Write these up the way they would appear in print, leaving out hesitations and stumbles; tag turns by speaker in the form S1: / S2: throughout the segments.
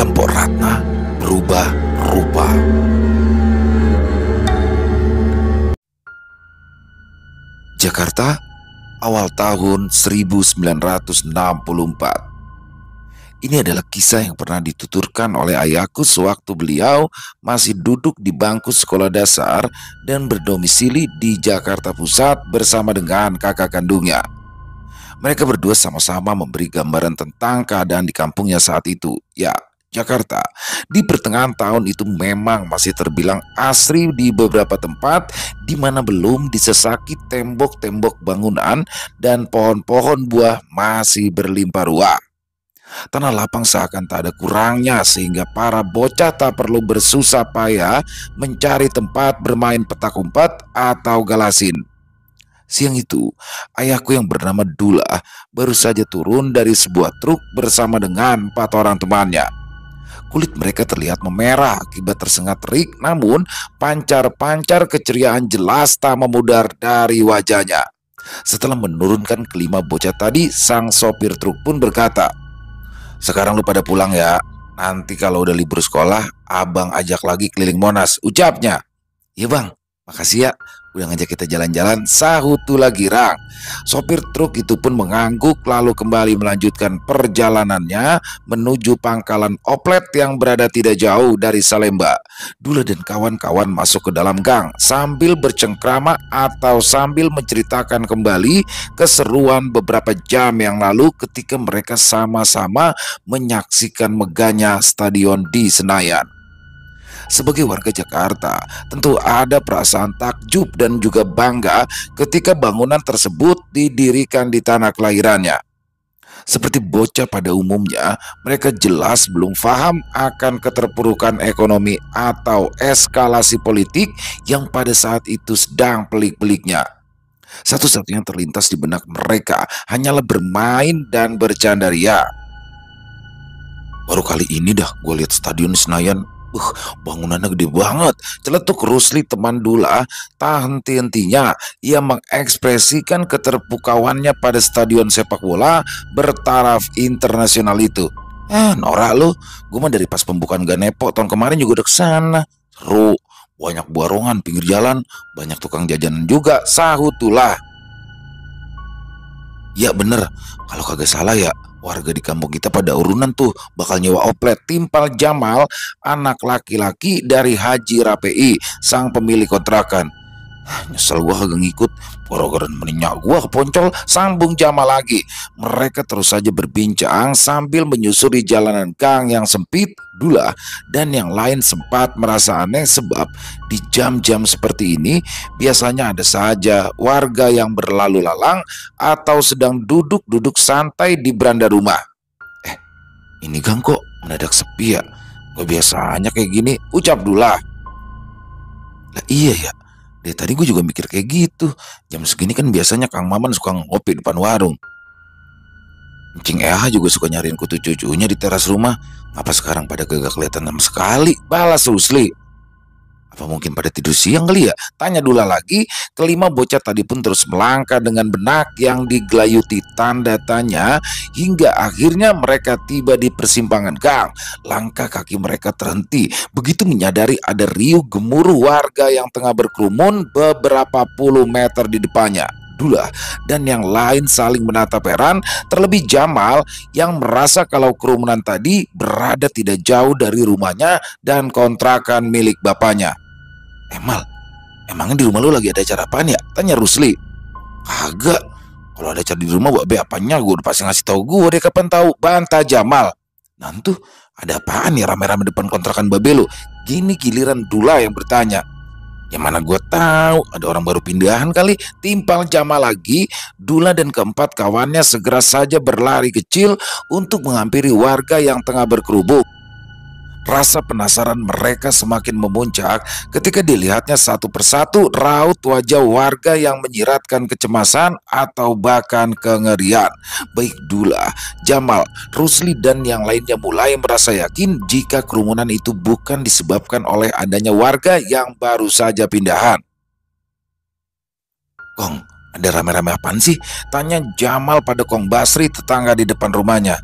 S1: Gempok Ratna berubah rupa. Jakarta, awal tahun 1964. Ini adalah kisah yang pernah dituturkan oleh ayahku sewaktu beliau masih duduk di bangku sekolah dasar dan berdomisili di Jakarta Pusat bersama dengan kakak kandungnya. Mereka berdua sama-sama memberi gambaran tentang keadaan di kampungnya saat itu. Ya, Jakarta di pertengahan tahun itu memang masih terbilang asri di beberapa tempat, di mana belum disesaki tembok-tembok bangunan dan pohon-pohon buah masih berlimpah ruah. Tanah lapang seakan tak ada kurangnya, sehingga para bocah tak perlu bersusah payah mencari tempat bermain petak umpet atau galasin. Siang itu, ayahku yang bernama Dula baru saja turun dari sebuah truk bersama dengan 4 orang temannya. Kulit mereka terlihat memerah akibat tersengat terik, namun pancar-pancar keceriaan jelas tak memudar dari wajahnya. Setelah menurunkan kelima bocah tadi, sang sopir truk pun berkata, "Sekarang lu pada pulang ya. Nanti kalau udah libur sekolah, abang ajak lagi keliling Monas," ucapnya. "Iya bang, makasih ya, udah ngajak kita jalan-jalan," sahut Tula girang. Sopir truk itu pun mengangguk lalu kembali melanjutkan perjalanannya menuju pangkalan oplet yang berada tidak jauh dari Salemba. Dula dan kawan-kawan masuk ke dalam gang sambil bercengkrama atau sambil menceritakan kembali keseruan beberapa jam yang lalu ketika mereka sama-sama menyaksikan megahnya stadion di Senayan. Sebagai warga Jakarta, tentu ada perasaan takjub dan juga bangga ketika bangunan tersebut didirikan di tanah kelahirannya. Seperti bocah pada umumnya, mereka jelas belum paham akan keterpurukan ekonomi atau eskalasi politik yang pada saat itu sedang pelik-peliknya. Satu-satunya yang terlintas di benak mereka hanyalah bermain dan bercanda ria. "Baru kali ini dah gue lihat stadion Senayan. Bangunannya gede banget," celetuk Rusli teman Dula. Tak henti-hentinya ia mengekspresikan keterpukauannya pada stadion sepak bola bertaraf internasional itu. Norak lu, gue mah dari pas pembukaan Ganepo tahun kemarin juga udah kesana. Seru, banyak barongan pinggir jalan, banyak tukang jajanan juga, sahut Dula. "Ya bener, kalau kagak salah ya, warga di kampung kita pada urunan tuh bakal nyewa oplet," timpal Jamal, anak laki-laki dari Haji Rapei, sang pemilik kontrakan. "Nyesel gua kagak ngikut, gara-gara menenyak gua keponcol," sambung Jamal lagi. Mereka terus saja berbincang sambil menyusuri jalanan gang yang sempit. Dula dan yang lain sempat merasa aneh sebab di jam-jam seperti ini biasanya ada saja warga yang berlalu lalang atau sedang duduk-duduk santai di beranda rumah. Ini gang kok mendadak sepi ya? Gak biasanya kayak gini," ucap Dula. "Lah iya ya, dari tadi gue juga mikir kayak gitu. Jam segini kan biasanya Kang Maman suka ngopi depan warung. Encing Eha juga suka nyariin kutu cucunya di teras rumah. Apa sekarang pada kagak kelihatan sama sekali?" balas Rusli. "Apa mungkin pada tidur siang kali ya?" tanya Dula lagi. Kelima bocah tadi pun terus melangkah dengan benak yang digelayuti tanda tanya hingga akhirnya mereka tiba di persimpangan gang. Langkah kaki mereka terhenti begitu menyadari ada riuh gemuruh warga yang tengah berkerumun beberapa puluh meter di depannya. Dula dan yang lain saling menatap heran, terlebih Jamal yang merasa kalau kerumunan tadi berada tidak jauh dari rumahnya dan kontrakan milik bapaknya. Mal, emangnya di rumah lu lagi ada acara apaan ya?" tanya Rusli. "Kagak, kalau ada acara di rumah babe apanya gue udah pasti ngasih tahu gue deh, kapan tahu," bantah Jamal. "Nanti ada apaan ya rame-rame depan kontrakan babe lu?" Gini giliran Dula yang bertanya. "Ya mana gue tahu, ada orang baru pindahan kali," timpal Jamal lagi. Dula dan keempat kawannya segera saja berlari kecil untuk menghampiri warga yang tengah berkerubuk. Rasa penasaran mereka semakin memuncak ketika dilihatnya satu persatu raut wajah warga yang menyiratkan kecemasan atau bahkan kengerian. Baik Dula, Jamal, Rusli dan yang lainnya mulai merasa yakin jika kerumunan itu bukan disebabkan oleh adanya warga yang baru saja pindahan. "Kong, ada rame-rame apaan sih?" tanya Jamal pada Kong Basri, tetangga di depan rumahnya.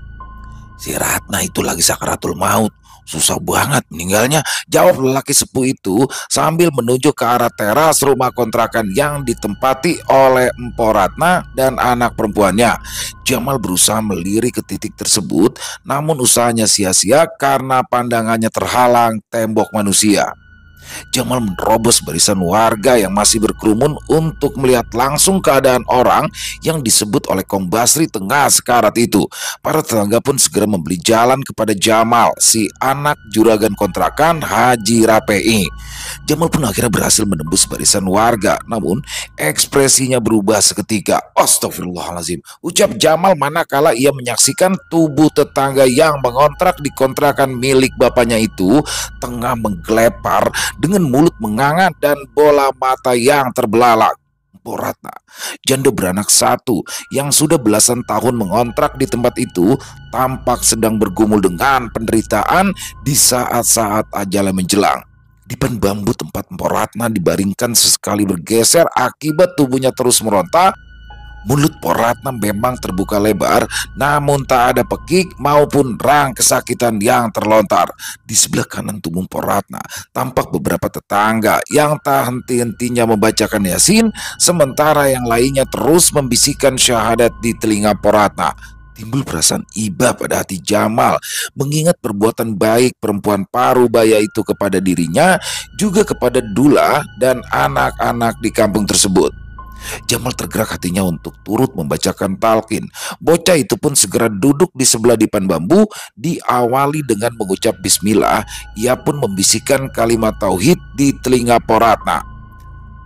S1: "Si Ratna itu lagi sakaratul maut. Susah banget meninggalnya, jawab lelaki sepuh itu sambil menunjuk ke arah teras rumah kontrakan yang ditempati oleh Empo Ratna dan anak perempuannya. Jamal berusaha melirik ke titik tersebut, namun usahanya sia-sia karena pandangannya terhalang tembok manusia. Jamal menerobos barisan warga yang masih berkerumun untuk melihat langsung keadaan orang yang disebut oleh Kong Basri tengah sekarat itu. Para tetangga pun segera memberi jalan kepada Jamal, si anak juragan kontrakan Haji Rapei. Jamal pun akhirnya berhasil menembus barisan warga, namun ekspresinya berubah seketika. Astagfirullahaladzim, ucap Jamal manakala ia menyaksikan tubuh tetangga yang mengontrak di kontrakan milik bapaknya itu tengah menggelepar dengan mulut menganga dan bola mata yang terbelalak. Empo Ratna, janda beranak satu yang sudah belasan tahun mengontrak di tempat itu, tampak sedang bergumul dengan penderitaan di saat-saat ajalnya menjelang. Dipan bambu tempat Empo Ratna dibaringkan sesekali bergeser akibat tubuhnya terus meronta. Mulut Poratna memang terbuka lebar, namun tak ada pekik maupun rang kesakitan yang terlontar. Di sebelah kanan tubuh Poratna tampak beberapa tetangga yang tak henti-hentinya membacakan Yasin, sementara yang lainnya terus membisikkan syahadat di telinga Poratna. Timbul perasaan iba pada hati Jamal, mengingat perbuatan baik perempuan parubaya itu kepada dirinya, juga kepada Dula dan anak-anak di kampung tersebut. Jamal tergerak hatinya untuk turut membacakan talqin. Bocah itu pun segera duduk di sebelah dipan bambu, diawali dengan mengucap bismillah. Ia pun membisikkan kalimat tauhid di telinga Poratna.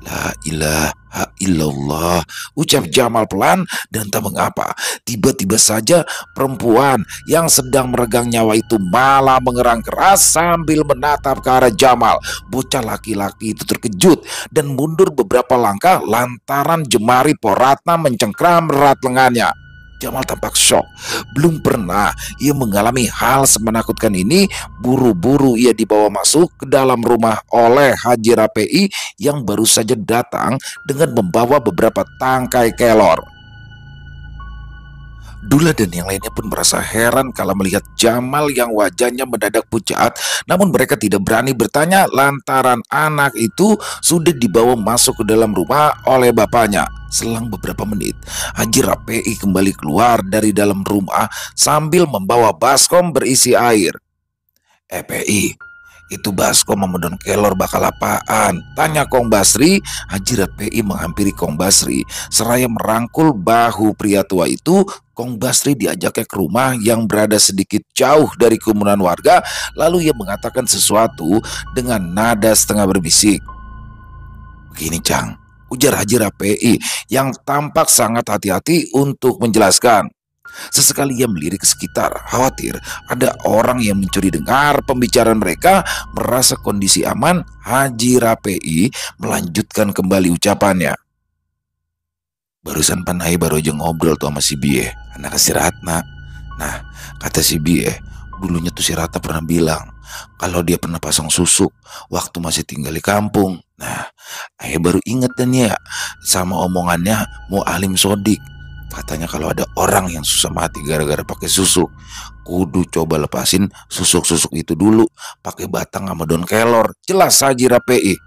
S1: La ilaha illallah, ucap Jamal pelan, dan tak mengapa tiba-tiba saja perempuan yang sedang meregang nyawa itu malah mengerang keras sambil menatap ke arah Jamal. Bocah laki-laki itu terkejut dan mundur beberapa langkah lantaran jemari Poratna mencengkram erat lengannya. Jamal tampak shock. Belum pernah ia mengalami hal semenakutkan ini. Buru-buru ia dibawa masuk ke dalam rumah oleh Haji Rapei yang baru saja datang dengan membawa beberapa tangkai kelor. Dula dan yang lainnya pun merasa heran kala melihat Jamal yang wajahnya mendadak pucat, namun mereka tidak berani bertanya lantaran anak itu sudah dibawa masuk ke dalam rumah oleh bapaknya. Selang beberapa menit, Haji Rapei kembali keluar dari dalam rumah sambil membawa baskom berisi air. Pei, itu baskom memedon kelor bakal apaan? Tanya Kong Basri. Haji Rapei menghampiri Kong Basri seraya merangkul bahu pria tua itu. Kong Basri diajaknya ke rumah yang berada sedikit jauh dari kerumunan warga. Lalu ia mengatakan sesuatu dengan nada setengah berbisik. Begini Cang, ujar Haji Rapei yang tampak sangat hati-hati untuk menjelaskan. Sesekali ia melirik ke sekitar, khawatir ada orang yang mencuri dengar pembicaraan mereka. Merasa kondisi aman, Haji Rapei melanjutkan kembali ucapannya. Barusan Panai baru aja ngobrol tuh sama si Bie, anak si Ratna. Nah, kata si Bie, dulunya tuh si Ratna pernah bilang kalau dia pernah pasang susuk waktu masih tinggal di kampung. Nah, ayah baru inget dan ya sama omongannya mau Alim Sodik. Katanya kalau ada orang yang susah mati gara-gara pakai susuk, kudu coba lepasin susuk-susuk itu dulu pakai batang sama daun kelor. Jelas Haji Rapei.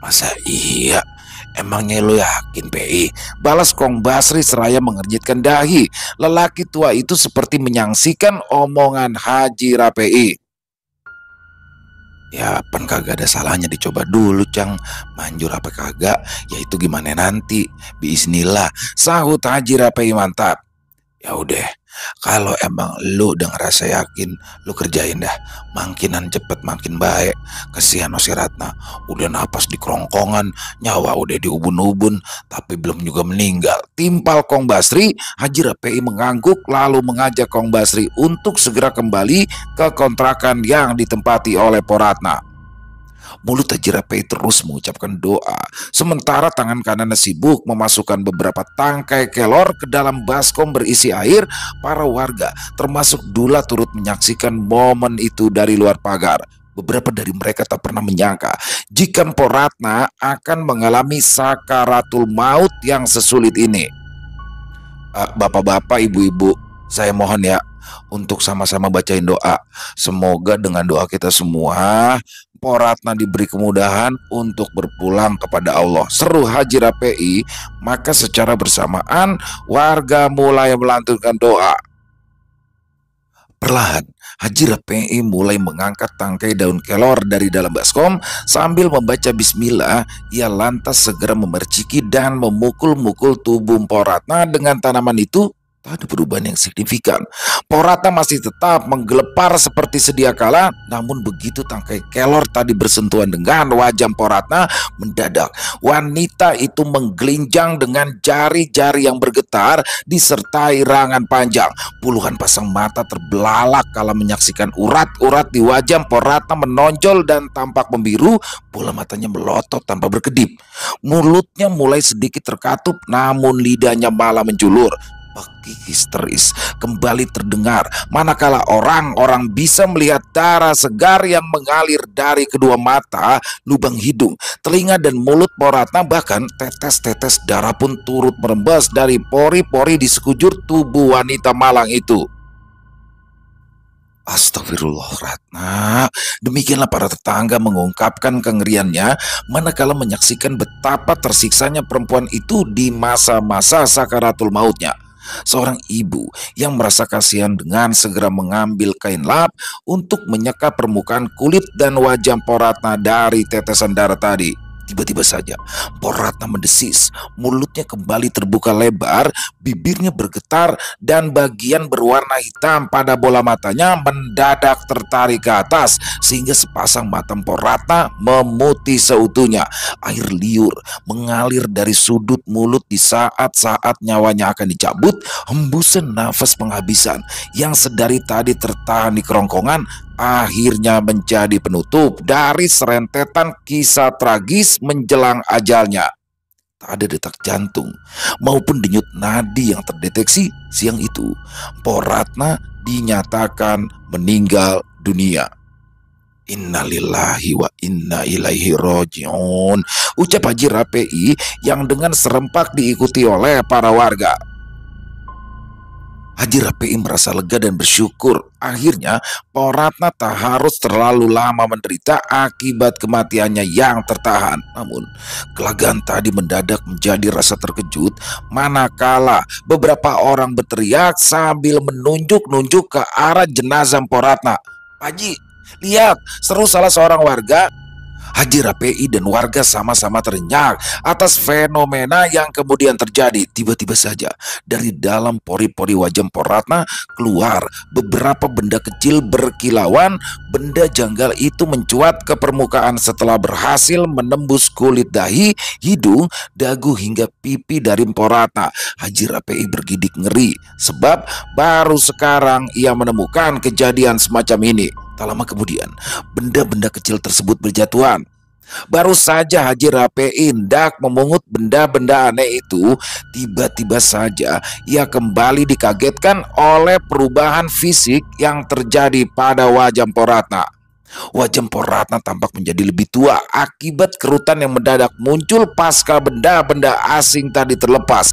S1: Masa iya? Emangnya lo yakin Pei? Balas Kong Basri seraya mengernyitkan dahi. Lelaki tua itu seperti menyangsikan omongan Haji Rapei. Ya pan kagak ada salahnya dicoba dulu Cang. Manjur apa kagak, ya itu gimana nanti. Bismillah, sahut Haji Rapei mantap. Ya udah, kalau emang lu udah ngerasa yakin, lu kerjain dah. Makinan cepet makin baik. Kesian si Ratna, udah napas di kerongkongan, nyawa udah di ubun-ubun, tapi belum juga meninggal. Timpal Kong Basri. Haji Rapei mengangguk lalu mengajak Kong Basri untuk segera kembali ke kontrakan yang ditempati oleh Poratna. Mulut Haji Rapei terus mengucapkan doa, sementara tangan kanannya sibuk memasukkan beberapa tangkai kelor ke dalam baskom berisi air. Para warga, termasuk Dula, turut menyaksikan momen itu dari luar pagar. Beberapa dari mereka tak pernah menyangka jika Poratna akan mengalami sakaratul maut yang sesulit ini. Bapak-bapak, ibu-ibu, saya mohon ya, untuk sama-sama bacain doa. Semoga dengan doa kita semua, Poratna diberi kemudahan untuk berpulang kepada Allah. Seru Haji Rapei, maka secara bersamaan warga mulai melantunkan doa. Perlahan, Haji Rapei mulai mengangkat tangkai daun kelor dari dalam baskom. Sambil membaca bismillah, ia lantas segera memerciki dan memukul-mukul tubuh Poratna dengan tanaman itu. Tak ada perubahan yang signifikan. Poratna masih tetap menggelepar seperti sedia kala. Namun begitu tangkai kelor tadi bersentuhan dengan wajah Poratna, mendadak wanita itu menggelinjang dengan jari-jari yang bergetar disertai rangan panjang. Puluhan pasang mata terbelalak kala menyaksikan urat-urat di wajah Poratna menonjol dan tampak membiru. Bola matanya melotot tanpa berkedip. Mulutnya mulai sedikit terkatup, namun lidahnya malah menjulur. Beki histeris kembali terdengar manakala orang-orang bisa melihat darah segar yang mengalir dari kedua mata, lubang hidung, telinga dan mulut Poratna. Bahkan tetes-tetes darah pun turut merembes dari pori-pori di sekujur tubuh wanita malang itu. Astagfirullah, Ratna. Demikianlah para tetangga mengungkapkan kengeriannya manakala menyaksikan betapa tersiksanya perempuan itu di masa-masa sakaratul mautnya. Seorang ibu yang merasa kasihan dengan segera mengambil kain lap untuk menyeka permukaan kulit dan wajah Poratna dari tetesan darah tadi. Tiba-tiba saja Poratna mendesis, mulutnya kembali terbuka lebar, bibirnya bergetar, dan bagian berwarna hitam pada bola matanya mendadak tertarik ke atas sehingga sepasang mata Poratna memutih seutuhnya. Air liur mengalir dari sudut mulut di saat-saat nyawanya akan dicabut. Hembusan nafas penghabisan yang sedari tadi tertahan di kerongkongan akhirnya menjadi penutup dari serentetan kisah tragis menjelang ajalnya. Tak ada detak jantung maupun denyut nadi yang terdeteksi. Siang itu Poratna dinyatakan meninggal dunia. Innalillahi wa inna ilaihi rojiun, ucap Haji Rapei yang dengan serempak diikuti oleh para warga. Haji Rapei merasa lega dan bersyukur. Akhirnya Poratna tak harus terlalu lama menderita akibat kematiannya yang tertahan. Namun kelegaan tadi mendadak menjadi rasa terkejut manakala beberapa orang berteriak sambil menunjuk-nunjuk ke arah jenazah Poratna. "Haji, lihat!" seru salah seorang warga. Haji Rapei dan warga sama-sama terenyak atas fenomena yang kemudian terjadi. Tiba-tiba saja dari dalam pori-pori wajah Poratna keluar beberapa benda kecil berkilauan. Benda janggal itu mencuat ke permukaan setelah berhasil menembus kulit dahi, hidung, dagu hingga pipi dari Poratna. Haji Rapei bergidik ngeri sebab baru sekarang ia menemukan kejadian semacam ini. Tak lama kemudian, benda-benda kecil tersebut berjatuhan. Baru saja Haji Rapei hendak memungut benda-benda aneh itu, tiba-tiba saja ia kembali dikagetkan oleh perubahan fisik yang terjadi pada wajah Poratna. Wajah Poratna tampak menjadi lebih tua akibat kerutan yang mendadak muncul pasca benda-benda asing tadi terlepas.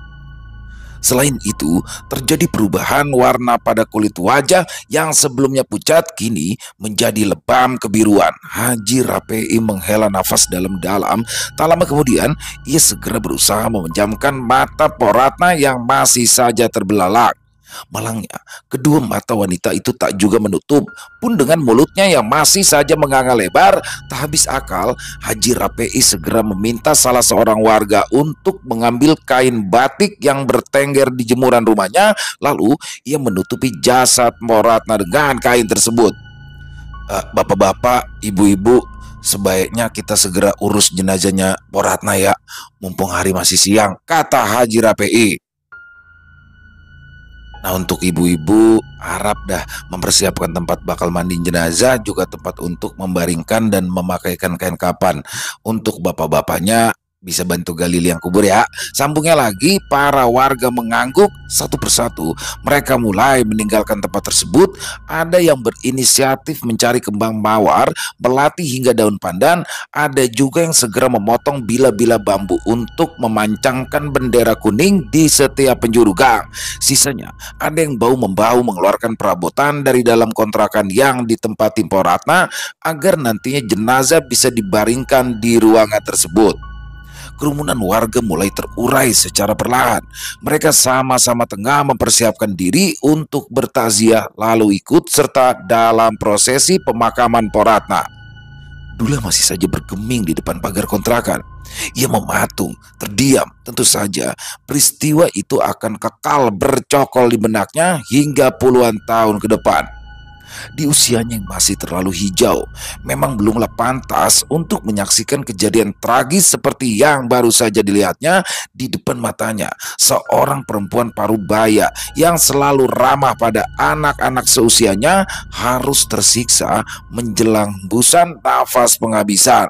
S1: Selain itu, terjadi perubahan warna pada kulit wajah yang sebelumnya pucat kini menjadi lebam kebiruan. Haji Rapei menghela nafas dalam-dalam. Tak lama kemudian, ia segera berusaha memejamkan mata Poratna yang masih saja terbelalak. Malangnya, kedua mata wanita itu tak juga menutup. Pun dengan mulutnya yang masih saja menganga lebar, tak habis akal, Haji Rapei segera meminta salah seorang warga untuk mengambil kain batik yang bertengger di jemuran rumahnya. Lalu ia menutupi jasad Poratna dengan kain tersebut. "Bapak-bapak, ibu-ibu, sebaiknya kita segera urus jenazahnya Poratna ya, mumpung hari masih siang," kata Haji Rapei. Nah, untuk ibu-ibu harap dah mempersiapkan tempat bakal mandi jenazah, juga tempat untuk membaringkan dan memakaikan kain kafan. Untuk bapak-bapaknya Bisa bantu gali liang kubur ya. Sambungnya lagi, para warga mengangguk satu persatu. Mereka mulai meninggalkan tempat tersebut. Ada yang berinisiatif mencari kembang mawar, melati hingga daun pandan. Ada juga yang segera memotong bila-bila bambu untuk memancangkan bendera kuning di setiap penjuru gang. Sisanya, ada yang bau-membau mengeluarkan perabotan dari dalam kontrakan yang ditempati Poratna agar nantinya jenazah bisa dibaringkan di ruangan tersebut. Kerumunan warga mulai terurai secara perlahan. Mereka sama-sama tengah mempersiapkan diri untuk bertaziah lalu ikut serta dalam prosesi pemakaman Poratna. Dula masih saja bergeming di depan pagar kontrakan. Ia mematung, terdiam. Tentu saja peristiwa itu akan kekal bercokol di benaknya hingga puluhan tahun ke depan. Di usianya yang masih terlalu hijau, memang belumlah pantas untuk menyaksikan kejadian tragis seperti yang baru saja dilihatnya di depan matanya. Seorang perempuan parubaya yang selalu ramah pada anak-anak seusianya harus tersiksa menjelang hembusan nafas penghabisan.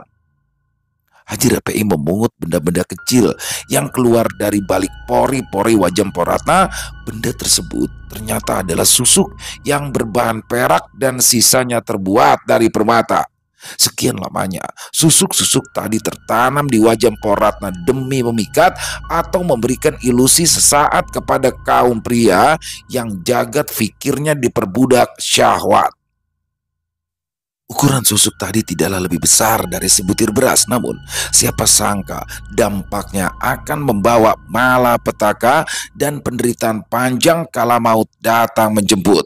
S1: Haji Rape'i memungut benda-benda kecil yang keluar dari balik pori-pori wajah Poratna. Benda tersebut ternyata adalah susuk yang berbahan perak dan sisanya terbuat dari permata. Sekian lamanya, susuk-susuk tadi tertanam di wajah Poratna demi memikat atau memberikan ilusi sesaat kepada kaum pria yang jagat fikirnya diperbudak syahwat. Ukuran susuk tadi tidaklah lebih besar dari sebutir beras, namun siapa sangka dampaknya akan membawa malapetaka dan penderitaan panjang kala maut datang menjemput.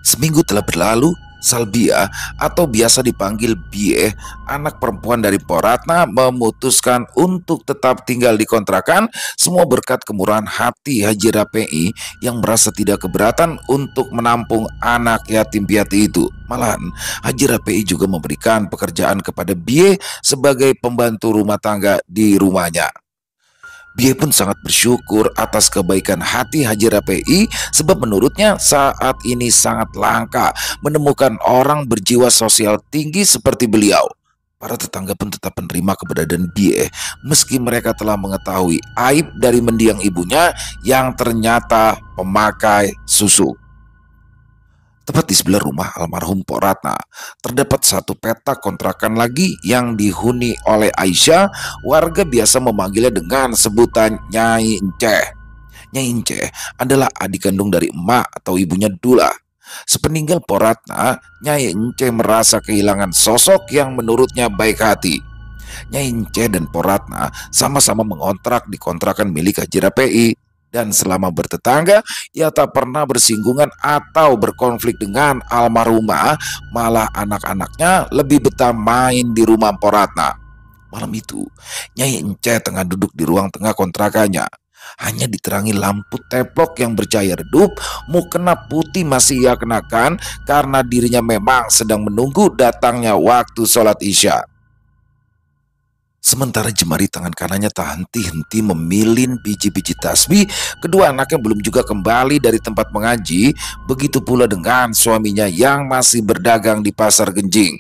S1: Seminggu telah berlalu. Salbia atau biasa dipanggil Bie, anak perempuan dari Poratna, memutuskan untuk tetap tinggal di kontrakan, semua berkat kemurahan hati Haji Rape'i yang merasa tidak keberatan untuk menampung anak yatim piatu itu. Malahan Haji Rape'i juga memberikan pekerjaan kepada Bie sebagai pembantu rumah tangga di rumahnya. Bie pun sangat bersyukur atas kebaikan hati Haji Rape'i, sebab menurutnya saat ini sangat langka menemukan orang berjiwa sosial tinggi seperti beliau. Para tetangga pun tetap menerima keberadaan Bie meski mereka telah mengetahui aib dari mendiang ibunya yang ternyata pemakai susuk. Tepat di sebelah rumah almarhum Poratna terdapat satu petak kontrakan lagi yang dihuni oleh Aisyah. Warga biasa memanggilnya dengan sebutan Nyai Enceh. Nyai Enceh adalah adik kandung dari emak atau ibunya Dula. Sepeninggal Poratna, Nyai Enceh merasa kehilangan sosok yang menurutnya baik hati. Nyai Enceh dan Poratna sama-sama mengontrak di kontrakan milik Haji Rape'i. Dan selama bertetangga, ia tak pernah bersinggungan atau berkonflik dengan almarhumah. Malah anak-anaknya lebih betah main di rumah Poratna. Malam itu, Nyai Enceh tengah duduk di ruang tengah kontrakannya. Hanya diterangi lampu teplok yang bercahaya redup. Mukena putih masih ia kenakan karena dirinya memang sedang menunggu datangnya waktu sholat Isya. Sementara jemari tangan kanannya tak henti-henti memilin biji-biji tasbih, kedua anaknya belum juga kembali dari tempat mengaji. Begitu pula dengan suaminya yang masih berdagang di pasar Genjing.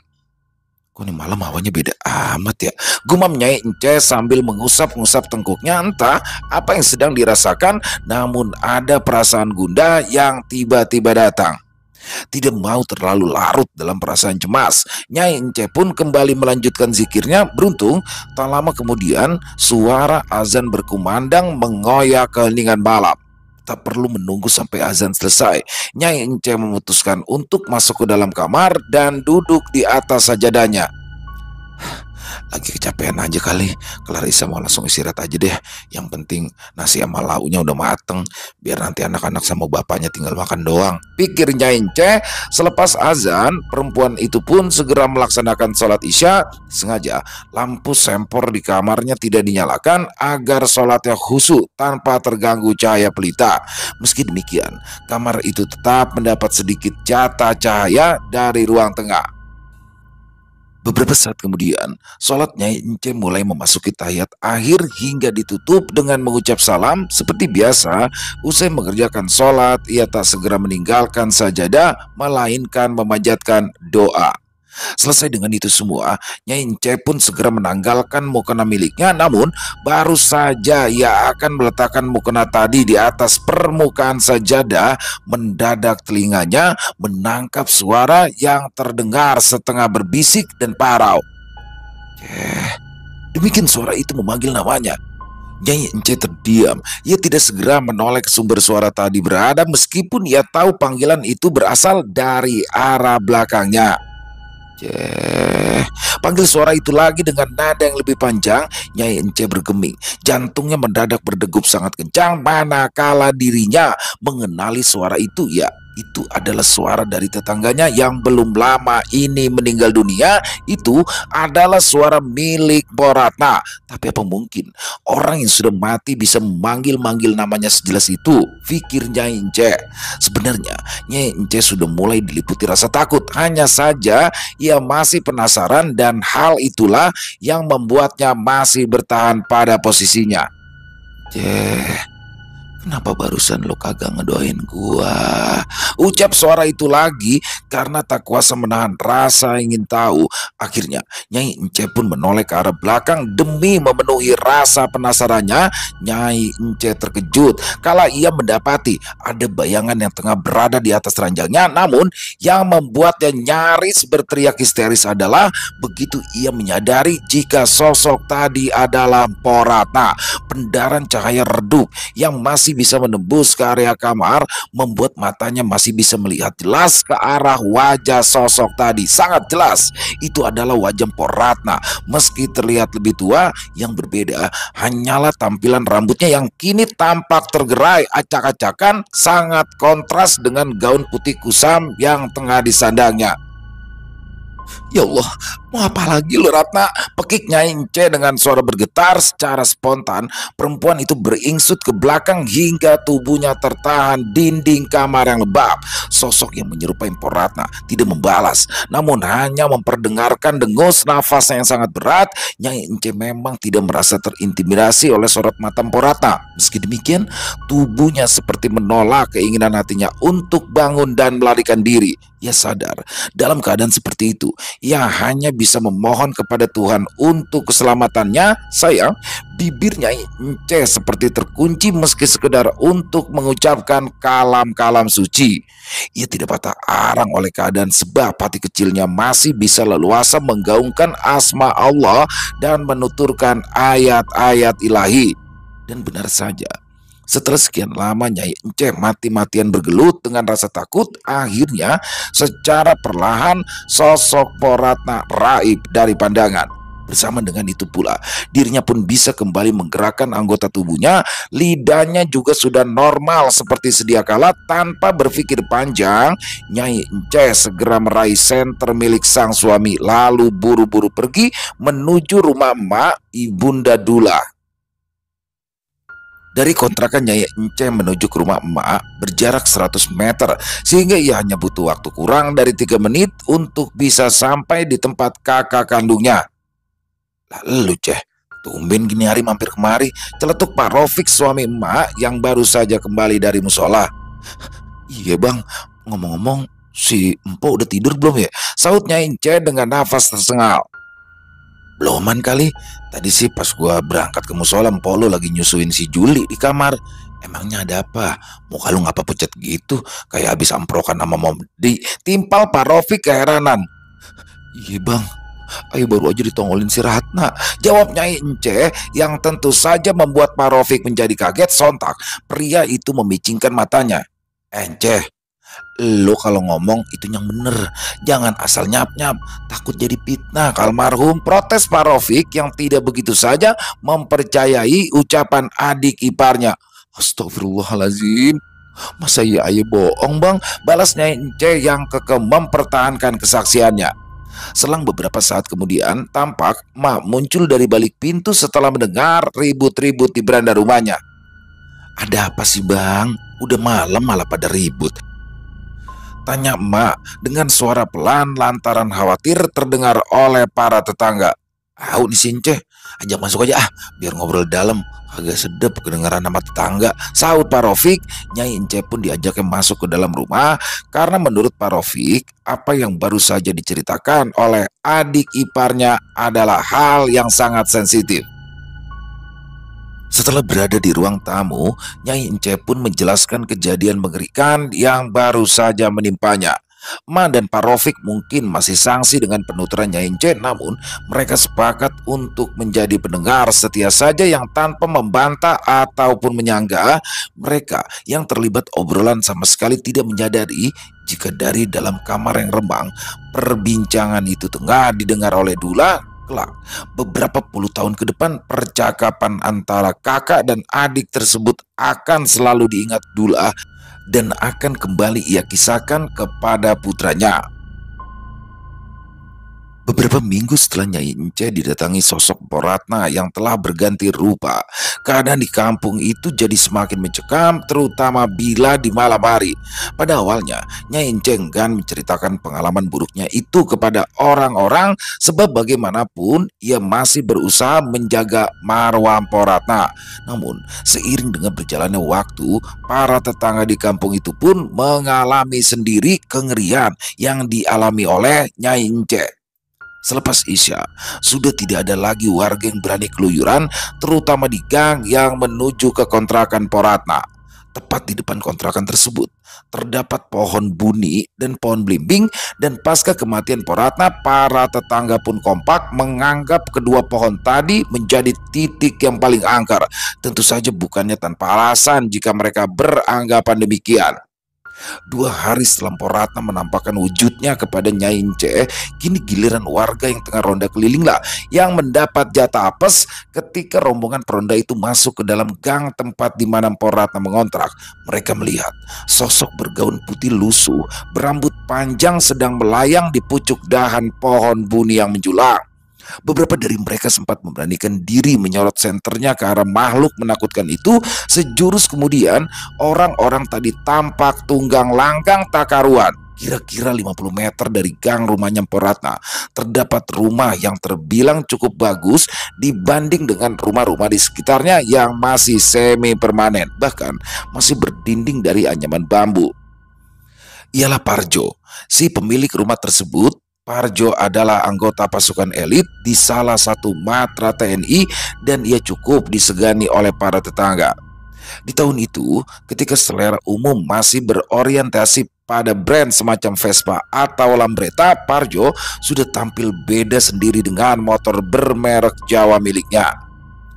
S1: Kok ini malam hawanya beda amat ya, gumam Nyai Enceh sambil mengusap-ngusap tengkuknya. Entah apa yang sedang dirasakan, namun ada perasaan gundah yang tiba-tiba datang. Tidak mau terlalu larut dalam perasaan cemas, Nyai Enceh pun kembali melanjutkan zikirnya. Beruntung tak lama kemudian suara azan berkumandang mengoyak keheningan malam. Tak perlu menunggu sampai azan selesai, Nyai Enceh memutuskan untuk masuk ke dalam kamar dan duduk di atas sajadahnya. Lagi kecapean aja kali, Clarissa mau langsung istirahat aja deh. Yang penting nasi sama lauknya udah mateng, biar nanti anak-anak sama bapaknya tinggal makan doang, pikir Nyai Enceh. Selepas azan, perempuan itu pun segera melaksanakan sholat Isya. Sengaja lampu sempor di kamarnya tidak dinyalakan agar sholatnya khusyuk tanpa terganggu cahaya pelita. Meski demikian, kamar itu tetap mendapat sedikit jatah cahaya dari ruang tengah. Beberapa saat kemudian, sholat Nyai Enceh mulai memasuki tahiyat akhir hingga ditutup dengan mengucap salam. Seperti biasa, usai mengerjakan sholat, ia tak segera meninggalkan sajadah, melainkan memanjatkan doa. Selesai dengan itu semua, Nyai Ence pun segera menanggalkan mukena miliknya, namun baru saja ia akan meletakkan mukena tadi di atas permukaan sajadah, mendadak telinganya menangkap suara yang terdengar setengah berbisik dan parau. Demikian suara itu memanggil namanya. Nyai Ence terdiam. Ia tidak segera menoleh ke sumber suara tadi berada meskipun ia tahu panggilan itu berasal dari arah belakangnya. Panggil suara itu lagi dengan nada yang lebih panjang. Nyai Ence bergeming. Jantungnya mendadak berdegup sangat kencang manakala dirinya mengenali suara itu. Ya, itu adalah suara dari tetangganya yang belum lama ini meninggal dunia. Itu adalah suara milik Poratna. Tapi apa mungkin orang yang sudah mati bisa memanggil-manggil namanya sejelas itu? Pikir Nyai Ence. Sebenarnya Nyai Ence sudah mulai diliputi rasa takut. Hanya saja ia masih penasaran dan hal itulah yang membuatnya masih bertahan pada posisinya. Kenapa barusan lo kagak ngedoain gua? Ucap suara itu lagi karena tak kuasa menahan rasa ingin tahu. Akhirnya Nyai Ence pun menoleh ke arah belakang demi memenuhi rasa penasarannya. Nyai Ence terkejut kala ia mendapati ada bayangan yang tengah berada di atas ranjangnya. Namun yang membuatnya nyaris berteriak histeris adalah begitu ia menyadari jika sosok tadi adalah Poratna. Pendaran cahaya redup yang masih bisa menembus ke area kamar membuat matanya masih bisa melihat jelas ke arah wajah sosok tadi. Sangat jelas itu adalah wajah Poratna. Meski terlihat lebih tua, yang berbeda hanyalah tampilan rambutnya yang kini tampak tergerai acak-acakan, sangat kontras dengan gaun putih kusam yang tengah disandangnya. Ya Allah, mau apa lagi lu Ratna? Pekik Nyai Ence dengan suara bergetar. Secara spontan perempuan itu beringsut ke belakang hingga tubuhnya tertahan dinding kamar yang lembab. Sosok yang menyerupai Poratna tidak membalas, namun hanya memperdengarkan dengus nafasnya yang sangat berat. Nyai Ence memang tidak merasa terintimidasi oleh sorot mata Poratna. Meski demikian, tubuhnya seperti menolak keinginan hatinya untuk bangun dan melarikan diri. Ia sadar dalam keadaan seperti itu ia hanya bisa memohon kepada Tuhan untuk keselamatannya. Sayang, bibirnya Ence seperti terkunci meski sekedar untuk mengucapkan kalam-kalam suci. Ia tidak patah arang oleh keadaan sebab hati kecilnya masih bisa leluasa menggaungkan asma Allah dan menuturkan ayat-ayat ilahi. Dan benar saja, setelah sekian lama Nyai Ence mati-matian bergelut dengan rasa takut, akhirnya secara perlahan sosok Poratna raib dari pandangan. Bersama dengan itu pula, dirinya pun bisa kembali menggerakkan anggota tubuhnya. Lidahnya juga sudah normal seperti sedia kala. Tanpa berpikir panjang, Nyai Ence segera meraih senter milik sang suami, lalu buru-buru pergi menuju rumah emak Ibunda Dula. Dari kontrakan Nyai Ence menuju ke rumah emak berjarak 100 meter, sehingga ia hanya butuh waktu kurang dari 3 menit untuk bisa sampai di tempat kakak kandungnya. Lalu tumben gini hari mampir kemari, celetuk Pak Rofik suami emak yang baru saja kembali dari musola. Iya bang, ngomong-ngomong si Empo udah tidur belum ya? Saut Nyai Ence dengan nafas tersengal. Beloman kali, tadi sih pas gua berangkat ke musola Mpok lu lagi nyusuin si Juli di kamar. Emangnya ada apa? Muka lu ngapa pucat gitu? Kayak habis amprokan sama Momdi. Timpal Pak Rofik keheranan. Iya bang, ayo baru aja ditongolin si Ratna, jawab Nyai Ence yang tentu saja membuat Pak Rofik menjadi kaget. Sontak pria itu memicingkan matanya. Ence, lo kalau ngomong itu yang bener, jangan asal nyap-nyap, takut jadi fitnah ke almarhum, protes Pak Rofik yang tidak begitu saja mempercayai ucapan adik iparnya. Astagfirullahaladzim, masa iya ayah bohong bang, balas Nyai Ence yang kekeh mempertahankan kesaksiannya. Selang beberapa saat kemudian, tampak Mak muncul dari balik pintu setelah mendengar ribut-ribut di beranda rumahnya. Ada apa sih bang? Udah malam malah pada ribut, tanya emak dengan suara pelan lantaran khawatir terdengar oleh para tetangga. Nih si Ence, Ajak masuk aja ah, biar ngobrol dalam. Agak sedep kedengaran nama tetangga, sahut Pak Rofik. Nyai Ence pun diajaknya masuk ke dalam rumah karena menurut Pak Rofik, apa yang baru saja diceritakan oleh adik iparnya adalah hal yang sangat sensitif. Setelah berada di ruang tamu, Nyai Ence pun menjelaskan kejadian mengerikan yang baru saja menimpanya. Ma dan Pak Rofik mungkin masih sangsi dengan penuturan Nyai Ence, namun mereka sepakat untuk menjadi pendengar setia saja yang tanpa membantah ataupun menyanggah. Mereka yang terlibat obrolan sama sekali tidak menyadari jika dari dalam kamar yang remang, perbincangan itu tengah didengar oleh Dula. Kelak, beberapa puluh tahun ke depan, percakapan antara kakak dan adik tersebut akan selalu diingat Dula dan akan kembali ia kisahkan kepada putranya. Beberapa minggu setelah Nyai Ence didatangi sosok Poratna yang telah berganti rupa, keadaan di kampung itu jadi semakin mencekam, terutama bila di malam hari. Pada awalnya, Nyai Ence enggan menceritakan pengalaman buruknya itu kepada orang-orang sebab bagaimanapun ia masih berusaha menjaga marwah Poratna. Namun, seiring dengan berjalannya waktu, para tetangga di kampung itu pun mengalami sendiri kengerian yang dialami oleh Nyai Ence. Selepas Isya, sudah tidak ada lagi warga yang berani keluyuran, terutama di gang yang menuju ke kontrakan Poratna. Tepat di depan kontrakan tersebut, terdapat pohon buni dan pohon belimbing, dan pasca kematian Poratna, para tetangga pun kompak menganggap kedua pohon tadi menjadi titik yang paling angker. Tentu saja bukannya tanpa alasan jika mereka beranggapan demikian. 2 hari setelah Poratna menampakkan wujudnya kepada Nyai Ence, kini giliran warga yang tengah ronda keliling lah yang mendapat jatah apes ketika rombongan peronda itu masuk ke dalam gang tempat di mana Poratna mengontrak. Mereka melihat sosok bergaun putih lusuh, berambut panjang sedang melayang di pucuk dahan pohon buni yang menjulang. Beberapa dari mereka sempat memberanikan diri menyorot senternya ke arah makhluk menakutkan itu. Sejurus kemudian, orang-orang tadi tampak tunggang langgang tak karuan. Kira-kira 50 meter dari gang rumahnya Poratna, terdapat rumah yang terbilang cukup bagus dibanding dengan rumah-rumah di sekitarnya yang masih semi permanen, bahkan masih berdinding dari anyaman bambu. Ialah Parjo, si pemilik rumah tersebut. Parjo adalah anggota pasukan elit di salah satu matra TNI dan ia cukup disegani oleh para tetangga. Di tahun itu, ketika selera umum masih berorientasi pada brand semacam Vespa atau Lambretta, Parjo sudah tampil beda sendiri dengan motor bermerek Jawa miliknya.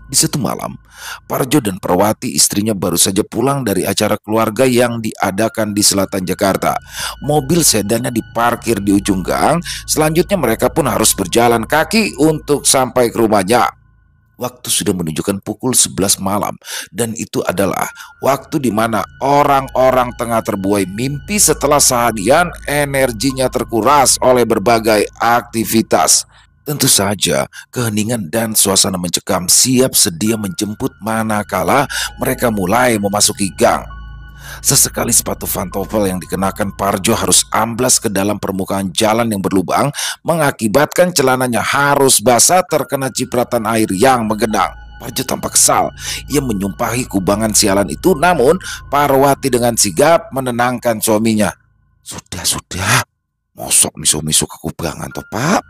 S1: Di satu malam, Parjo dan Perwati istrinya baru saja pulang dari acara keluarga yang diadakan di selatan Jakarta. Mobil sedannya diparkir di ujung gang. Selanjutnya mereka pun harus berjalan kaki untuk sampai ke rumahnya. Waktu sudah menunjukkan pukul 11 malam dan itu adalah waktu di mana orang-orang tengah terbuai mimpi setelah seharian energinya terkuras oleh berbagai aktivitas. Tentu saja, keheningan dan suasana mencekam siap sedia menjemput manakala mereka mulai memasuki gang. Sesekali sepatu pantofel yang dikenakan Parjo harus amblas ke dalam permukaan jalan yang berlubang, mengakibatkan celananya harus basah terkena cipratan air yang menggenang. Parjo tampak kesal. Ia menyumpahi kubangan sialan itu, namun Parwati dengan sigap menenangkan suaminya. Sudah. Mosok miso-miso kekubangan toh pak,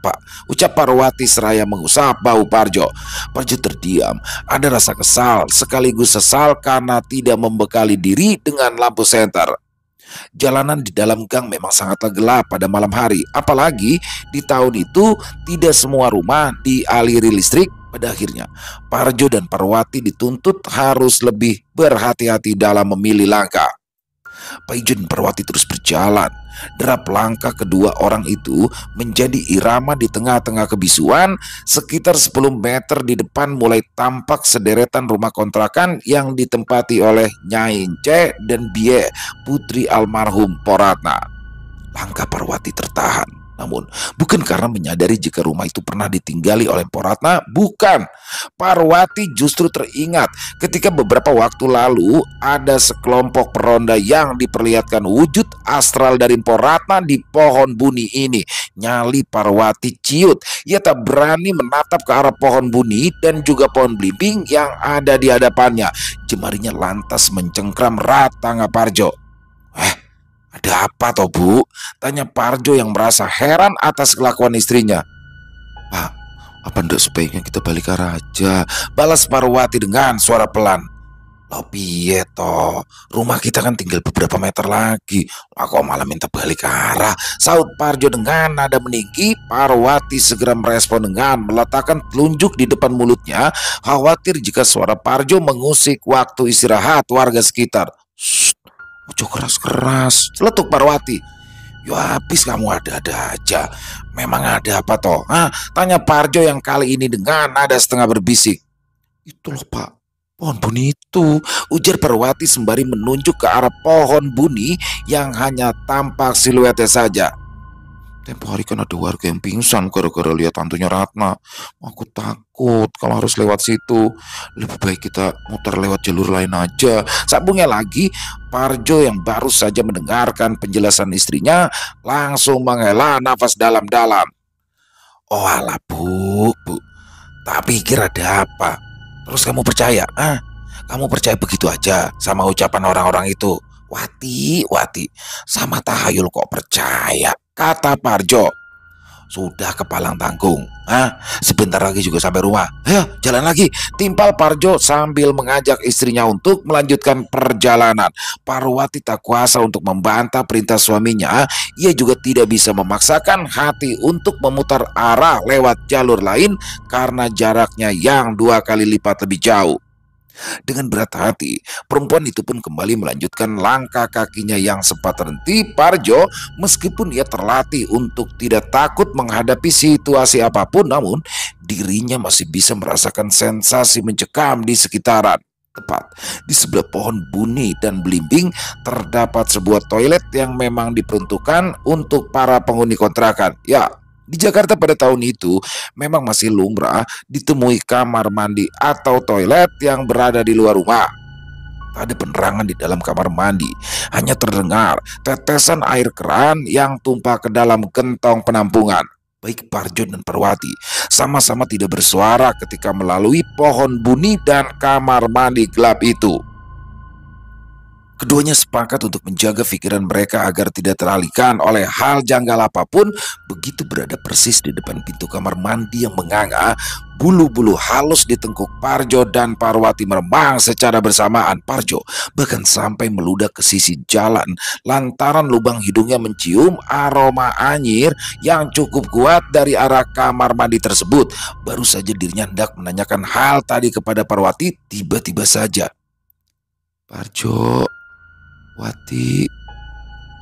S1: ucap Parwati seraya mengusap bau Parjo. Parjo terdiam, ada rasa kesal sekaligus sesal karena tidak membekali diri dengan lampu senter. Jalanan di dalam gang memang sangatlah gelap pada malam hari, apalagi di tahun itu tidak semua rumah dialiri listrik. Pada akhirnya, Parjo dan Parwati dituntut harus lebih berhati-hati dalam memilih langkah. Paijo dan Parwati terus berjalan. Derap langkah kedua orang itu menjadi irama di tengah-tengah kebisuan. Sekitar 10 meter di depan mulai tampak sederetan rumah kontrakan yang ditempati oleh Nyai Ence dan Bie, putri almarhum Poratna. Langkah Parwati tertahan. Namun, bukan karena menyadari jika rumah itu pernah ditinggali oleh Poratna, bukan. Parwati justru teringat ketika beberapa waktu lalu ada sekelompok peronda yang diperlihatkan wujud astral dari Poratna di pohon buni ini. Nyali Parwati ciut. Ia tak berani menatap ke arah pohon buni dan juga pohon belimbing yang ada di hadapannya. Jemarinya lantas mencengkram Ratangga Parjo. Ada apa toh Bu? Tanya Parjo yang merasa heran atas kelakuan istrinya. Pak, apa ndak sebaiknya kita balik arah aja? Balas Parwati dengan suara pelan. Loh piye toh? Rumah kita kan tinggal beberapa meter lagi. Aku malah minta balik arah. Saut Parjo dengan nada meninggi. Parwati segera merespon dengan meletakkan telunjuk di depan mulutnya, khawatir jika suara Parjo mengusik waktu istirahat warga sekitar. Shh, ojo keras-keras, celetuk Parwati. Yo habis kamu ada-ada aja. Memang ada apa toh? Tanya Parjo yang kali ini dengan nada setengah berbisik. Itu loh Pak, pohon buni itu, ujar Parwati sembari menunjuk ke arah pohon buni yang hanya tampak siluetnya saja. Tempo hari kan ada warga yang pingsan gara-gara lihat hantunya Ratna. Aku takut kalau harus lewat situ. Lebih baik kita muter lewat jalur lain aja. Sambungnya lagi, Parjo yang baru saja mendengarkan penjelasan istrinya langsung menghela nafas dalam-dalam. Oh alah Bu, tak pikir ada apa. Terus kamu percaya? Kamu percaya begitu aja sama ucapan orang-orang itu? Wati, sama tahayul kok percaya, kata Parjo. Sudah kepalang tanggung. Sebentar lagi juga sampai rumah. Ayo jalan lagi, timpal Parjo sambil mengajak istrinya untuk melanjutkan perjalanan. Parwati tak kuasa untuk membantah perintah suaminya. Ia juga tidak bisa memaksakan hati untuk memutar arah lewat jalur lain karena jaraknya yang 2 kali lipat lebih jauh. Dengan berat hati, perempuan itu pun kembali melanjutkan langkah kakinya yang sempat terhenti. Parjo, meskipun ia terlatih untuk tidak takut menghadapi situasi apapun, namun dirinya masih bisa merasakan sensasi mencekam di sekitaran. Tepat di sebelah pohon buni dan belimbing terdapat sebuah toilet yang memang diperuntukkan untuk para penghuni kontrakan. Ya, di Jakarta pada tahun itu memang masih lumrah ditemui kamar mandi atau toilet yang berada di luar rumah. Tak ada penerangan di dalam kamar mandi, hanya terdengar tetesan air keran yang tumpah ke dalam gentong penampungan. Baik Parjo dan Parwati sama-sama tidak bersuara ketika melalui pohon buni dan kamar mandi gelap itu. Keduanya sepakat untuk menjaga pikiran mereka agar tidak teralihkan oleh hal janggal apapun. Begitu berada persis di depan pintu kamar mandi yang menganga, bulu-bulu halus di tengkuk Parjo dan Parwati meremang secara bersamaan. Parjo bahkan sampai meludah ke sisi jalan lantaran lubang hidungnya mencium aroma anyir yang cukup kuat dari arah kamar mandi tersebut. Baru saja dirinya hendak menanyakan hal tadi kepada Parwati, tiba-tiba saja, Parjo, Wati,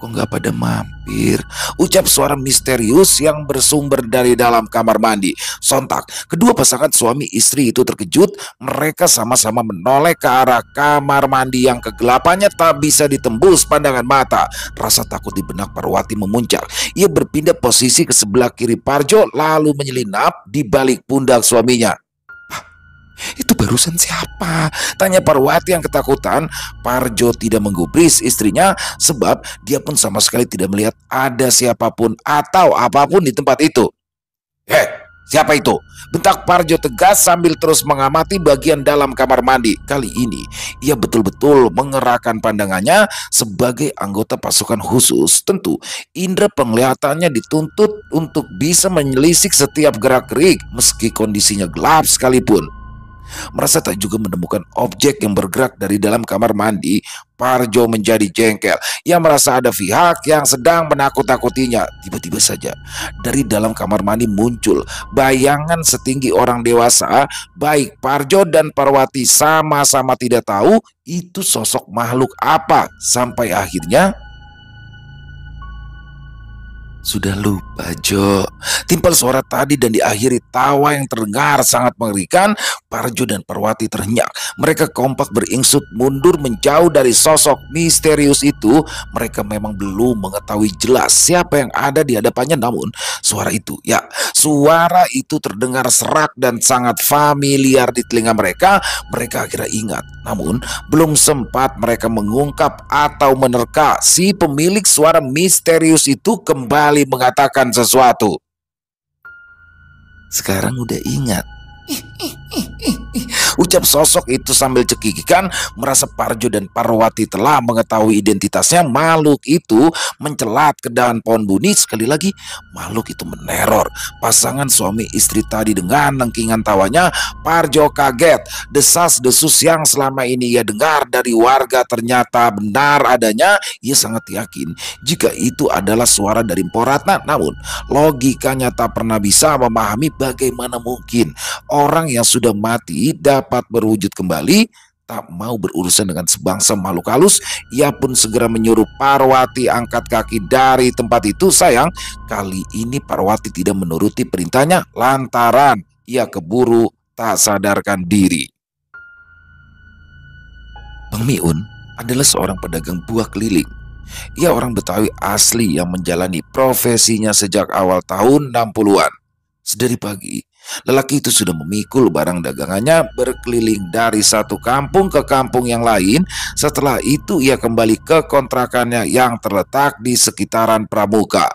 S1: kok nggak pada mampir? Ucap suara misterius yang bersumber dari dalam kamar mandi. Sontak, kedua pasangan suami istri itu terkejut. Mereka sama-sama menoleh ke arah kamar mandi yang kegelapannya tak bisa ditembus pandangan mata. Rasa takut di benak Parwati memuncak. Ia berpindah posisi ke sebelah kiri Parjo lalu menyelinap di balik pundak suaminya. Itu barusan siapa? Tanya Parwati yang ketakutan. Parjo tidak menggubris istrinya sebab dia pun sama sekali tidak melihat ada siapapun atau apapun di tempat itu. Siapa itu? Bentak Parjo tegas sambil terus mengamati bagian dalam kamar mandi. Kali ini ia betul-betul mengerahkan pandangannya sebagai anggota pasukan khusus. Tentu indera penglihatannya dituntut untuk bisa menyelisik setiap gerak-gerik meski kondisinya gelap sekalipun. Merasa tak juga menemukan objek yang bergerak dari dalam kamar mandi, Parjo menjadi jengkel. Ia merasa ada pihak yang sedang menakut-nakutinya. Tiba-tiba saja dari dalam kamar mandi muncul bayangan setinggi orang dewasa. Baik Parjo dan Parwati sama-sama tidak tahu itu sosok makhluk apa. Sampai akhirnya Sudah lupa, Jo. Timpal suara tadi dan diakhiri tawa yang terdengar sangat mengerikan. Parjo dan Parwati terhenyak. Mereka kompak beringsut mundur menjauh dari sosok misterius itu. Mereka memang belum mengetahui jelas siapa yang ada di hadapannya. Namun suara itu terdengar serak dan sangat familiar di telinga mereka. Mereka akhirnya ingat. Namun belum sempat mereka mengungkap atau menerka, si pemilik suara misterius itu kembali mengatakan sesuatu. Sekarang udah ingat. Ucap sosok itu sambil cekikikan, merasa Parjo dan Parwati telah mengetahui identitasnya. Makhluk itu mencelat ke dahan pohon buni. Sekali lagi, makhluk itu meneror pasangan suami istri tadi dengan lengkingan tawanya. Parjo kaget. Desas-desus yang selama ini ia dengar dari warga ternyata benar adanya. Ia sangat yakin jika itu adalah suara dari Mpo Ratna. Namun, logikanya tak pernah bisa memahami bagaimana mungkin orang yang sudah mati dapat berwujud kembali. Tak mau berurusan dengan sebangsa makhluk halus, ia pun segera menyuruh Parwati angkat kaki dari tempat itu. Sayang, kali ini Parwati tidak menuruti perintahnya lantaran ia keburu tak sadarkan diri. Bang Miun adalah seorang pedagang buah keliling. Ia orang Betawi asli yang menjalani profesinya sejak awal tahun 60-an. Sedari pagi, lelaki itu sudah memikul barang dagangannya berkeliling dari satu kampung ke kampung yang lain. Setelah itu ia kembali ke kontrakannya yang terletak di sekitaran Pramuka.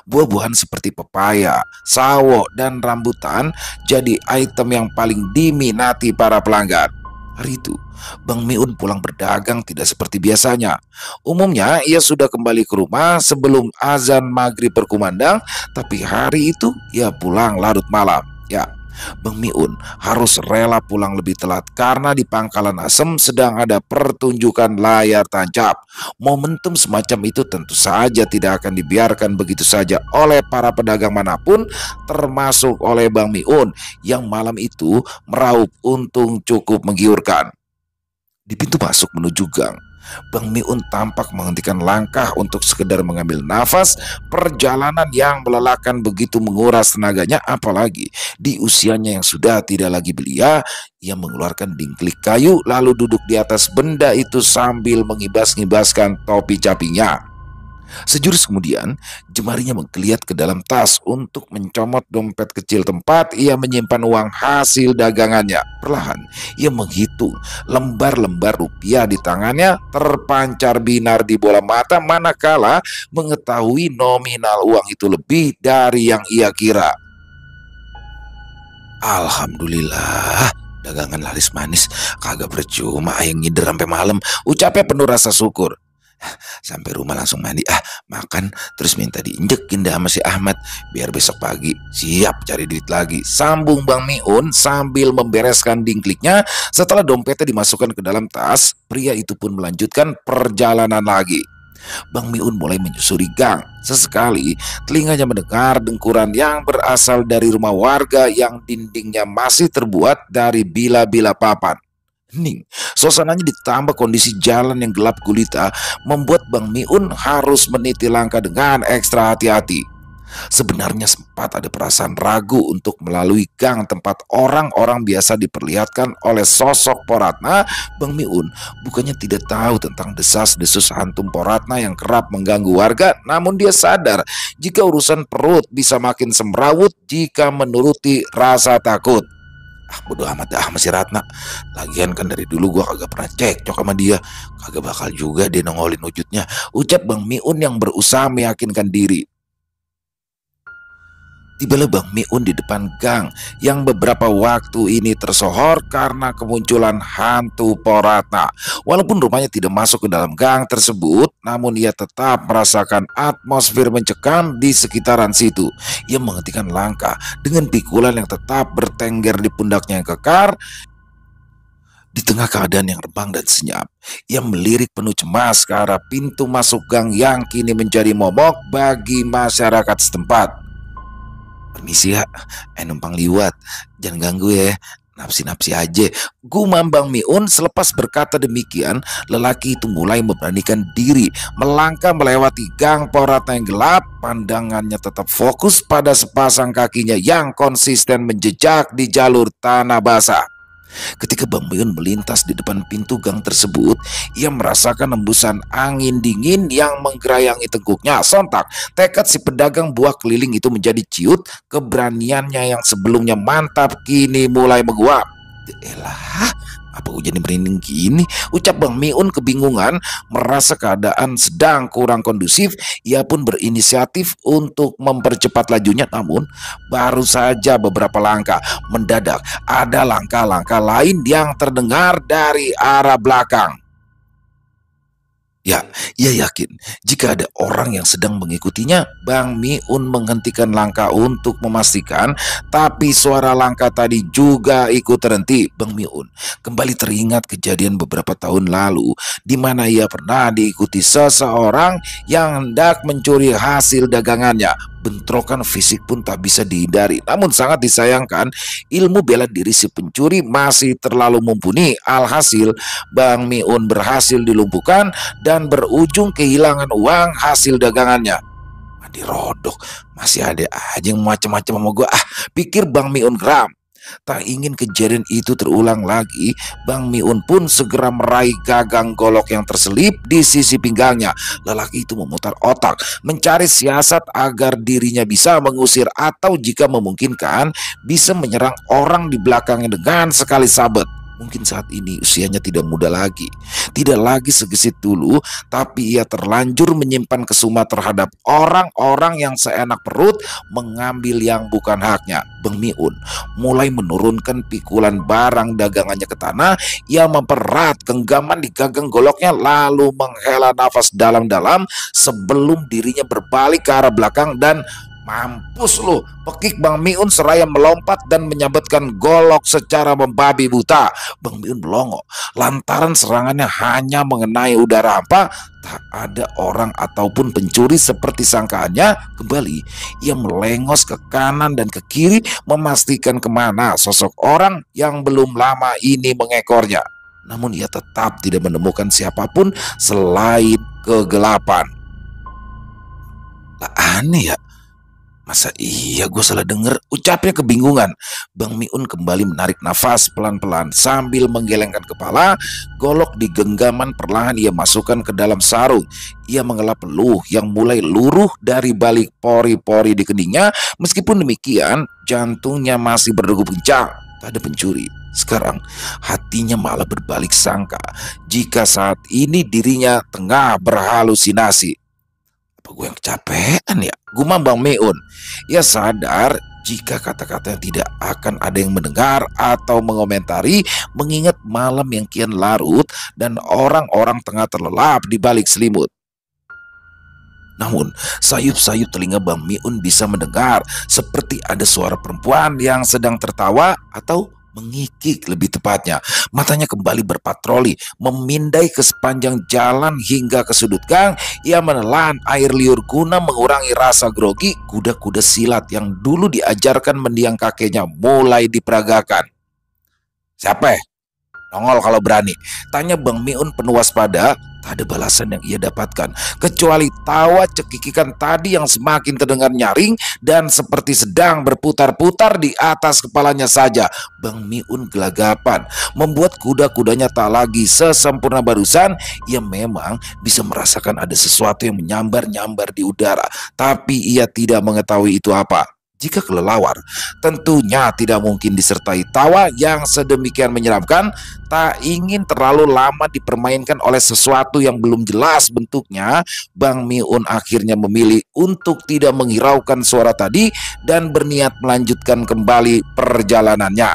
S1: Buah-buahan seperti pepaya, sawo, dan rambutan jadi item yang paling diminati para pelanggan. Hari itu, Bang Miun pulang berdagang tidak seperti biasanya. Umumnya ia sudah kembali ke rumah sebelum azan maghrib berkumandang, tapi hari itu ia pulang larut malam. Ya, Bang Miun harus rela pulang lebih telat karena di Pangkalan Asem sedang ada pertunjukan layar tancap. Momentum semacam itu tentu saja tidak akan dibiarkan begitu saja oleh para pedagang manapun, termasuk oleh Bang Miun yang malam itu meraup untung cukup menggiurkan. Di pintu masuk menuju gang, Bang Miun tampak menghentikan langkah untuk sekedar mengambil nafas. Perjalanan yang melelahkan begitu menguras tenaganya, apalagi di usianya yang sudah tidak lagi belia. Ia mengeluarkan dingklik kayu lalu duduk di atas benda itu sambil mengibas-ngibaskan topi capinya. Sejurus kemudian, jemarinya menggeliat ke dalam tas untuk mencomot dompet kecil tempat ia menyimpan uang hasil dagangannya. Perlahan, ia menghitung lembar-lembar rupiah di tangannya terpancar binar di bola mata manakala mengetahui nominal uang itu lebih dari yang ia kira. Alhamdulillah, dagangan laris manis, kagak percuma yang ngider sampai malam, ucapnya penuh rasa syukur. Sampai rumah langsung mandi, makan, terus minta diinjekin dah sama si Ahmad biar besok pagi siap cari duit lagi, sambung Bang Miun sambil membereskan dingkliknya. Setelah dompetnya dimasukkan ke dalam tas, pria itu pun melanjutkan perjalanan lagi. Bang Miun mulai menyusuri gang. Sesekali telinganya mendengar dengkuran yang berasal dari rumah warga yang dindingnya masih terbuat dari bila-bila papan. Hening, suasananya ditambah kondisi jalan yang gelap gulita membuat Bang Miun harus meniti langkah dengan ekstra hati-hati. Sebenarnya sempat ada perasaan ragu untuk melalui gang tempat orang-orang biasa diperlihatkan oleh sosok Mpo Ratna. Bang Miun bukannya tidak tahu tentang desas-desus hantu Mpo Ratna yang kerap mengganggu warga, namun dia sadar jika urusan perut bisa makin semrawut jika menuruti rasa takut. Bodo amat dah sama si Ratna. Lagian kan dari dulu gua kagak pernah cekcok sama dia, kagak bakal juga dia nongolin wujudnya, ucap Bang Miun yang berusaha meyakinkan diri. Tibalah Bang Miun di depan gang yang beberapa waktu ini tersohor karena kemunculan hantu Mpo Ratna. Walaupun rumahnya tidak masuk ke dalam gang tersebut, namun ia tetap merasakan atmosfer mencekam di sekitaran situ. Ia menghentikan langkah dengan pikulan yang tetap bertengger di pundaknya yang kekar. Di tengah keadaan yang rembang dan senyap, ia melirik penuh cemas ke arah pintu masuk gang yang kini menjadi momok bagi masyarakat setempat. Permisi ya, numpang liwat, jangan ganggu ya. Napsi-napsi aja, gumam Bang Miun. Selepas berkata demikian, lelaki itu mulai memberanikan diri melangkah melewati gang Poratna yang gelap. Pandangannya tetap fokus pada sepasang kakinya yang konsisten menjejak di jalur tanah basah. Ketika Bang Miun melintas di depan pintu gang tersebut, ia merasakan hembusan angin dingin yang menggerayangi tengkuknya. Sontak, tekad si pedagang buah keliling itu menjadi ciut. Keberaniannya yang sebelumnya mantap kini mulai menguap. Elah, apa gue jadi merinding gini? Ucap Bang Miun kebingungan, merasa keadaan sedang kurang kondusif. Ia pun berinisiatif untuk mempercepat lajunya, namun baru saja beberapa langkah, mendadak ada langkah-langkah lain yang terdengar dari arah belakang. Ya, ia yakin jika ada orang yang sedang mengikutinya. Bang Miun menghentikan langkah untuk memastikan, tapi suara langkah tadi juga ikut terhenti. Bang Miun kembali teringat kejadian beberapa tahun lalu di mana ia pernah diikuti seseorang yang hendak mencuri hasil dagangannya. Bentrokan fisik pun tak bisa dihindari. Namun sangat disayangkan, ilmu bela diri si pencuri masih terlalu mumpuni. Alhasil, Bang Miun berhasil dilumpuhkan dan berujung kehilangan uang hasil dagangannya. Madi rodok, masih ada aja yang macam-macam sama gue. Pikir Bang Miun geram. Tak ingin kejadian itu terulang lagi, Bang Miun pun segera meraih gagang golok yang terselip di sisi pinggangnya. Lelaki itu memutar otak, mencari siasat agar dirinya bisa mengusir atau jika memungkinkan bisa menyerang orang di belakangnya dengan sekali sabet. Mungkin saat ini usianya tidak muda lagi, tidak lagi segesit dulu, tapi ia terlanjur menyimpan kesuma terhadap orang-orang yang seenak perut mengambil yang bukan haknya. Bang Miun mulai menurunkan pikulan barang dagangannya ke tanah. Ia mempererat genggaman di gagang goloknya lalu menghela nafas dalam-dalam sebelum dirinya berbalik ke arah belakang dan mampus lu, pekik Bang Miun seraya melompat dan menyabetkan golok secara membabi buta. Bang Miun melongo lantaran serangannya hanya mengenai udara hampa. Tak ada orang ataupun pencuri seperti sangkaannya. Kembali ia melengos ke kanan dan ke kiri memastikan kemana sosok orang yang belum lama ini mengekornya. Namun ia tetap tidak menemukan siapapun selain kegelapan. Lah aneh ya, masa iya gue salah denger? Ucapnya kebingungan. Bang Miun kembali menarik nafas pelan-pelan sambil menggelengkan kepala. Golok di genggaman perlahan ia masukkan ke dalam sarung. Ia menghela peluh yang mulai luruh dari balik pori-pori di keningnya. Meskipun demikian, jantungnya masih berdegup kencang. Tak ada pencuri. Sekarang hatinya malah berbalik sangka jika saat ini dirinya tengah berhalusinasi. Apa gue yang kecapean ya? Gumam Bang Miun. Ia sadar jika kata-katanya tidak akan ada yang mendengar atau mengomentari, mengingat malam yang kian larut dan orang-orang tengah terlelap di balik selimut. Namun sayup-sayup telinga Bang Miun bisa mendengar seperti ada suara perempuan yang sedang tertawa atau mengikik lebih tepatnya. Matanya kembali berpatroli, memindai ke sepanjang jalan hingga ke sudut gang. Ia menelan air liur guna mengurangi rasa grogi. Kuda-kuda silat yang dulu diajarkan mendiang kakeknya mulai diperagakan. Siapa? Nongol kalau berani, tanya Bang Miun penuh waspada. Tak ada balasan yang ia dapatkan kecuali tawa cekikikan tadi yang semakin terdengar nyaring dan seperti sedang berputar-putar di atas kepalanya saja. Bang Miun gelagapan, membuat kuda-kudanya tak lagi sesempurna barusan. Ia memang bisa merasakan ada sesuatu yang menyambar-nyambar di udara, tapi ia tidak mengetahui itu apa. Jika kelelawar, tentunya tidak mungkin disertai tawa yang sedemikian menyeramkan. Tak ingin terlalu lama dipermainkan oleh sesuatu yang belum jelas bentuknya, Bang Miun akhirnya memilih untuk tidak menghiraukan suara tadi dan berniat melanjutkan kembali perjalanannya.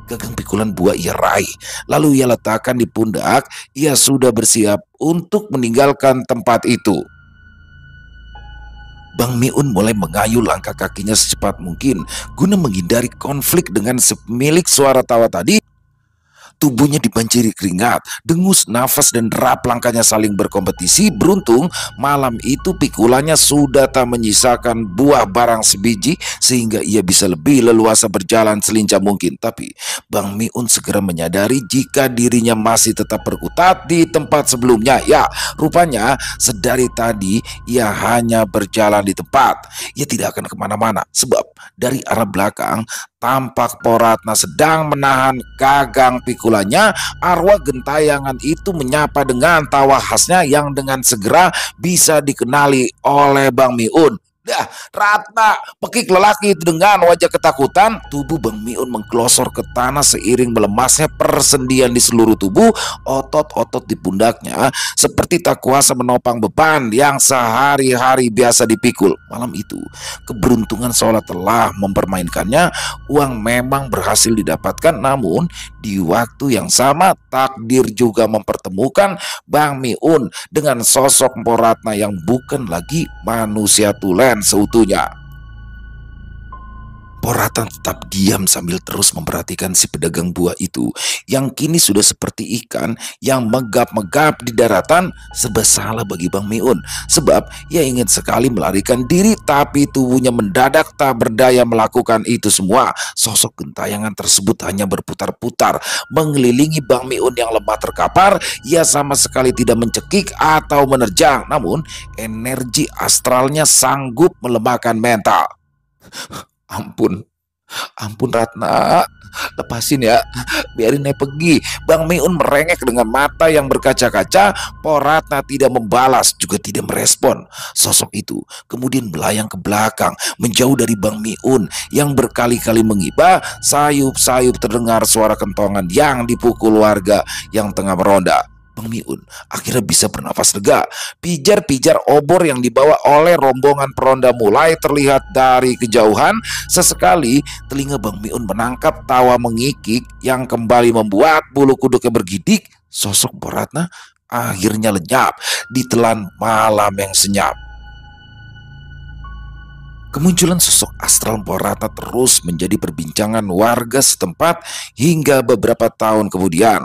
S1: Gagang pikulan buah ia raih, lalu ia letakkan di pundak. Ia sudah bersiap untuk meninggalkan tempat itu. Bang Miun mulai mengayuh langkah kakinya secepat mungkin guna menghindari konflik dengan pemilik suara tawa tadi. Tubuhnya dibanjiri keringat, dengus nafas dan derap langkahnya saling berkompetisi. Beruntung malam itu pikulannya sudah tak menyisakan buah barang sebiji sehingga ia bisa lebih leluasa berjalan selincah mungkin. Tapi Bang Miun segera menyadari jika dirinya masih tetap berkutat di tempat sebelumnya. Ya, rupanya sedari tadi ia hanya berjalan di tempat. Ia tidak akan kemana-mana sebab dari arah belakang tampak Poratna sedang menahan gagang pikulannya. Arwah gentayangan itu menyapa dengan tawa khasnya yang dengan segera bisa dikenali oleh Bang Miun. Dah, Ratna, pekik lelaki itu dengan wajah ketakutan. Tubuh Bang Miun menggelosor ke tanah seiring melemasnya persendian di seluruh tubuh. Otot-otot di pundaknya seperti tak kuasa menopang beban yang sehari-hari biasa dipikul. Malam itu, keberuntungan seolah telah mempermainkannya. Uang memang berhasil didapatkan, namun di waktu yang sama takdir juga mempertemukan Bang Miun dengan sosok Poratna yang bukan lagi manusia tulen seutuhnya. Poratna tetap diam sambil terus memperhatikan si pedagang buah itu yang kini sudah seperti ikan yang megap-megap di daratan. Serba salah bagi Bang Miun sebab ia ingin sekali melarikan diri, tapi tubuhnya mendadak tak berdaya melakukan itu semua. Sosok gentayangan tersebut hanya berputar-putar mengelilingi Bang Miun yang lemah terkapar. Ia sama sekali tidak mencekik atau menerjang, namun energi astralnya sanggup melemahkan mental. Ampun, ampun Ratna, lepasin ya, biarin saya pergi. Bang Miun merengek dengan mata yang berkaca-kaca. Poratna tidak membalas, juga tidak merespon. Sosok itu kemudian melayang ke belakang, menjauh dari Bang Miun yang berkali-kali mengiba. Sayup-sayup terdengar suara kentongan yang dipukul warga yang tengah meronda. Bang Miun akhirnya bisa bernafas lega. Pijar-pijar obor yang dibawa oleh rombongan peronda mulai terlihat dari kejauhan. Sesekali telinga Bang Miun menangkap tawa mengikik yang kembali membuat bulu kuduknya bergidik. Sosok Poratna akhirnya lenyap ditelan malam yang senyap. Kemunculan sosok astral Poratna terus menjadi perbincangan warga setempat hingga beberapa tahun kemudian.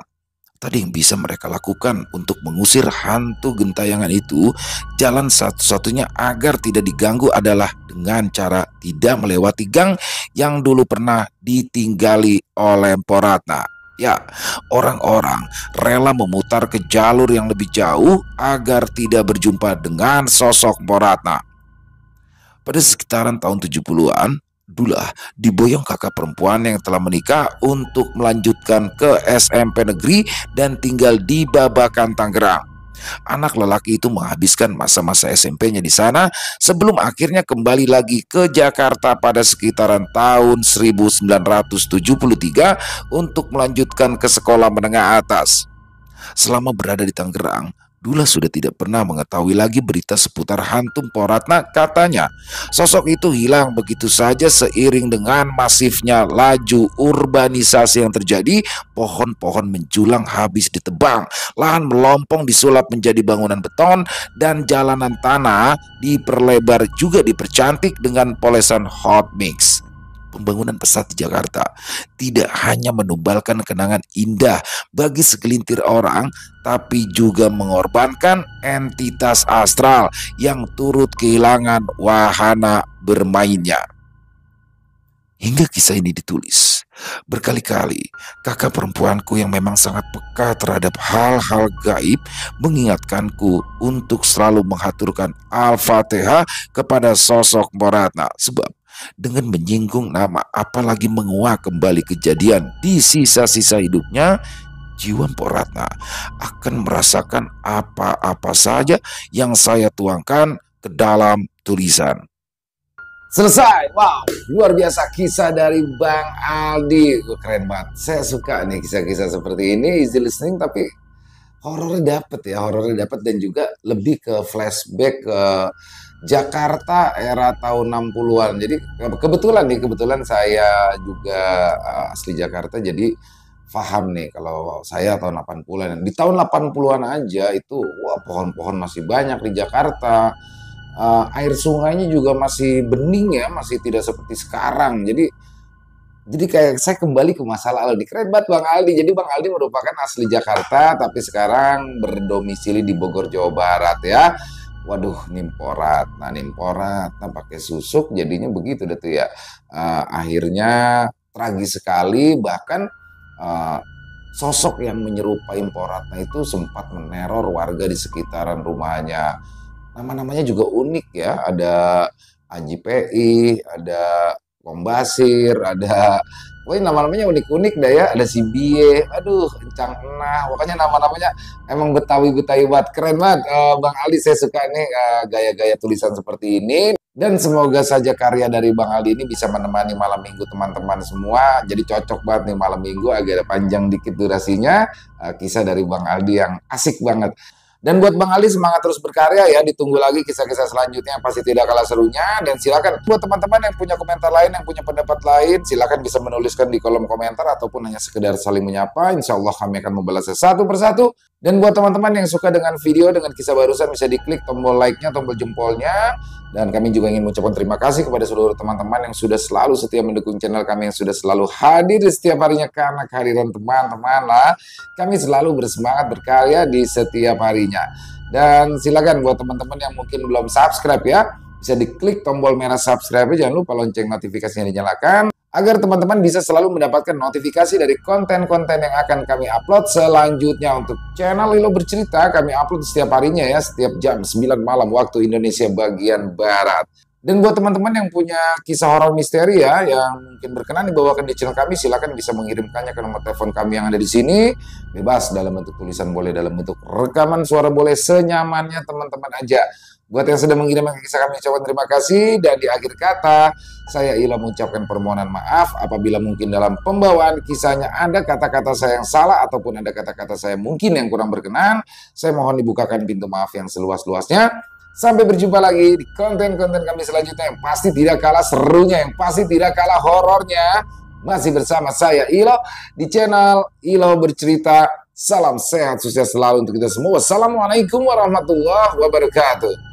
S1: Tadi yang bisa mereka lakukan untuk mengusir hantu gentayangan itu, jalan satu-satunya agar tidak diganggu adalah dengan cara tidak melewati gang yang dulu pernah ditinggali oleh Poratna. Ya, orang-orang rela memutar ke jalur yang lebih jauh agar tidak berjumpa dengan sosok Poratna. Pada sekitaran tahun 70-an, Dullah diboyong kakak perempuan yang telah menikah untuk melanjutkan ke SMP negeri dan tinggal di Babakan, Tangerang. Anak lelaki itu menghabiskan masa-masa SMP-nya di sana sebelum akhirnya kembali lagi ke Jakarta pada sekitaran tahun 1973 untuk melanjutkan ke sekolah menengah atas. Selama berada di Tangerang, Dullah sudah tidak pernah mengetahui lagi berita seputar hantu Poratna. Katanya, sosok itu hilang begitu saja seiring dengan masifnya laju urbanisasi yang terjadi. Pohon-pohon menjulang habis ditebang, lahan melompong disulap menjadi bangunan beton, dan jalanan tanah diperlebar juga dipercantik dengan polesan hot mix. Pembangunan pesat di Jakarta tidak hanya menumbalkan kenangan indah bagi segelintir orang, tapi juga mengorbankan entitas astral yang turut kehilangan wahana bermainnya. Hingga kisah ini ditulis, berkali-kali kakak perempuanku yang memang sangat peka terhadap hal-hal gaib mengingatkanku untuk selalu menghaturkan Al-Fatihah kepada sosok Poratna, sebab dengan menyinggung nama apalagi menguak kembali kejadian di sisa-sisa hidupnya, jiwa Poratna akan merasakan apa-apa saja yang saya tuangkan ke dalam tulisan. Selesai. Wow, luar biasa kisah dari Bang Aldi. Keren banget. Saya suka nih kisah-kisah seperti ini, easy listening tapi horornya dapet ya, horornya dapet, dan juga lebih ke flashback ke Jakarta era tahun 60-an. Jadi kebetulan saya juga asli Jakarta, jadi paham nih kalau saya tahun 80-an. Di tahun 80-an aja itu wah, pohon-pohon masih banyak di Jakarta. Air sungainya juga masih bening ya, masih tidak seperti sekarang. Jadi Jadi kayak saya kembali ke masa lalu nih. Keren banget Bang Aldi. Jadi Bang Aldi merupakan asli Jakarta, tapi sekarang berdomisili di Bogor, Jawa Barat ya. Waduh, nimporat. Nah, nimporat. Nah, pakai susuk jadinya begitu deh tuh ya. Akhirnya tragis sekali. Bahkan eh, sosok yang menyerupai Poratna itu sempat meneror warga di sekitaran rumahnya. Nama-namanya juga unik ya. Ada Anji PI, ada Kombasir, ada pokoknya nama-namanya unik-unik dah ya. Ada si Bie, aduh, Encang Enah, pokoknya nama-namanya emang Betawi-Betawi banget. Keren banget, Bang Aldi. Saya suka nih gaya-gaya tulisan seperti ini. Dan semoga saja karya dari Bang Aldi ini bisa menemani malam minggu teman-teman semua. Jadi cocok banget nih malam minggu, agak panjang dikit durasinya. Kisah dari Bang Aldi yang asik banget. Dan buat Bang Ali semangat terus berkarya ya, ditunggu lagi kisah-kisah selanjutnya yang pasti tidak kalah serunya. Dan silakan buat teman-teman yang punya komentar lain, yang punya pendapat lain, silakan bisa menuliskan di kolom komentar ataupun hanya sekedar saling menyapa. Insya Allah kami akan membalasnya satu persatu. Dan buat teman-teman yang suka dengan video, dengan kisah barusan, bisa diklik tombol like-nya, tombol jempolnya. Dan kami juga ingin mengucapkan terima kasih kepada seluruh teman-teman yang sudah selalu setia mendukung channel kami, yang sudah selalu hadir setiap harinya. Karena kehadiran teman-teman lah kami selalu bersemangat berkarya di setiap harinya. Dan silakan buat teman-teman yang mungkin belum subscribe ya, bisa diklik tombol merah subscribe, jangan lupa lonceng notifikasinya dinyalakan agar teman-teman bisa selalu mendapatkan notifikasi dari konten-konten yang akan kami upload selanjutnya. Untuk channel Ilo Bercerita kami upload setiap harinya ya, setiap jam 9 malam waktu Indonesia bagian Barat. Dan buat teman-teman yang punya kisah horor misteri ya, yang mungkin berkenan dibawakan di channel kami, silakan bisa mengirimkannya ke nomor telepon kami yang ada di sini. Bebas, dalam bentuk tulisan boleh, dalam bentuk rekaman suara boleh, senyamannya teman-teman aja. Buat yang sudah mengirimkan kisah kami, ucapkan terima kasih. Dan di akhir kata, saya Ila mengucapkan permohonan maaf apabila mungkin dalam pembawaan kisahnya ada kata-kata saya yang salah ataupun ada kata-kata saya mungkin yang kurang berkenan. Saya mohon dibukakan pintu maaf yang seluas-luasnya. Sampai berjumpa lagi di konten-konten kami selanjutnya yang pasti tidak kalah serunya, yang pasti tidak kalah horornya. Masih bersama saya Ilo di channel Ilo Bercerita. Salam sehat, sukses selalu untuk kita semua. Wassalamualaikum warahmatullahi wabarakatuh.